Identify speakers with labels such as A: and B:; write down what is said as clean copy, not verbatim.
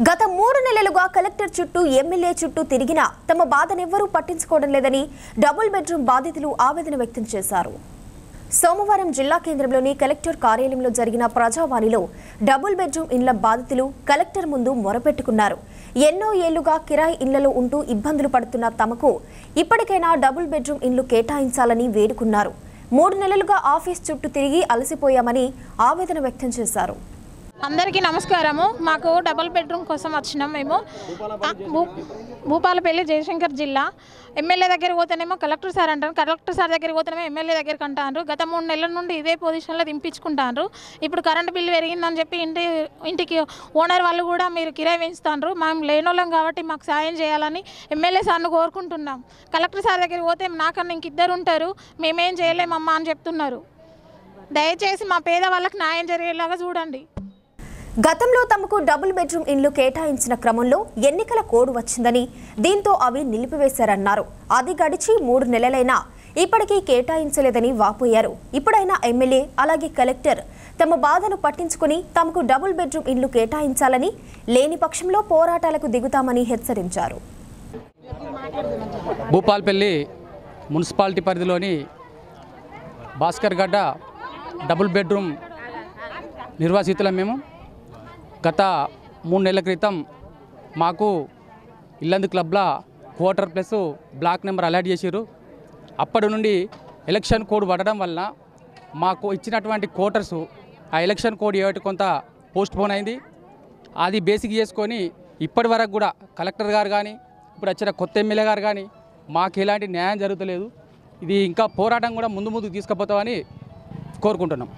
A: గత 3 నెలలుగా కలెక్టర్ చుట్టూ ఎమ్మెల్యే చుట్టూ తిరిగినా తమ బాధనెవ్వరూ పట్టించుకోవడం లేదని డబుల్ బెడ్రూమ్ బాధితులు ఆవేదన వ్యక్తం చేశారు. సోమవారం జిల్లా కేంద్రంలోని కలెక్టర్ కార్యాలయంలో జరిగిన ప్రజావాణిలో డబుల్ బెడ్రూమ్ ఇండ్ల బాధితులు కలెక్టర్ ముందు మొరపెట్టుకున్నారు. ఎన్నో ఏళ్లుగా కిరాయి ఇళ్లలో ఉంటూ ఇబ్బందులు పడుతున్న తమకు ఇప్పటికైనా డబుల్ బెడ్రూమ్ ఇండ్లు కేటాయించాలని వేడుకున్నారు. 3 నెలలుగా ఆఫీస్ చుట్టూ తిరిగి అలసిపోయామని ఆవేదన వ్యక్తం చేశారు.
B: అందరికీ నమస్కారము. మాకు డబుల్ బెడ్రూమ్ కోసం వచ్చినాం. మేము భూపాలపల్లి జయశంకర్ జిల్లా. ఎమ్మెల్యే దగ్గరికి పోతేనేమో కలెక్టర్ సార్ అంటారు, కలెక్టర్ సార్ దగ్గరికి పోతేనేమో ఎమ్మెల్యే దగ్గరికి అంటారు. గత 3 నెలల నుండి ఇదే పొజిషన్లో దింపించుకుంటారు. ఇప్పుడు కరెంటు బిల్లు పెరిగిందని చెప్పి ఇంటికి ఓనర్ వాళ్ళు కూడా మీరు కిరాయి పెంచుతారు, మేము లేనోళ్ళం కాబట్టి మాకు సాయం చేయాలని ఎమ్మెల్యే సార్ను కోరుకుంటున్నాం. కలెక్టర్ సార్ దగ్గరికి పోతే నాకన్నా ఇంకిద్దరు ఉంటారు, మేమేం చేయలేమమ్మా అని చెప్తున్నారు. దయచేసి మా పేద వాళ్ళకి న్యాయం జరిగేలాగా చూడండి.
A: గతంలో తమకు డబుల్ బెడ్రూమ్ ఇండ్లు కేటాయించిన క్రమంలో ఎన్నికల కోడ్ వచ్చిందని, దీంతో అవి నిలిపివేశారన్నారు. అది గడిచి 3 నెలలైనా ఇప్పటికీ కేటాయించలేదని వాపోయారు. ఇప్పుడైనా ఎమ్మెల్యే అలాగే కలెక్టర్ తమ బాధను పట్టించుకుని తమకు డబుల్ బెడ్రూమ్ ఇండ్లు కేటాయించాలని, లేని పక్షంలో పోరాటాలకు దిగుతామని హెచ్చరించారు.
C: భూపాలపల్లి మున్సిపాలిటీ పరిధిలోని భాస్కర్ గడ్డ డబుల్ బెడ్రూమ్ నిర్వాసితులం మేము. గత 3 నెలల క్రితం మాకు ఇల్లందు క్లబ్లో quarter plus block number allot చేసారు. అప్పటి నుండి ఎలక్షన్ కోడ్ పడడం వలన మాకు ఇచ్చినటువంటి క్వార్టర్స్ ఆ ఎలక్షన్ కోడ్ ఏమిటి కొంత పోస్ట్ పోన్ అయింది. అది బేసిక్ చేసుకొని ఇప్పటి వరకు కూడా కలెక్టర్ గారు కానీ ఇప్పుడు వచ్చిన కొత్త ఎమ్మెల్యే గారు కానీ మాకు ఎలాంటి న్యాయం జరుగుతలేదు. ఇది ఇంకా పోరాటం కూడా ముందు తీసుకుపోతామని కోరుకుంటున్నాం.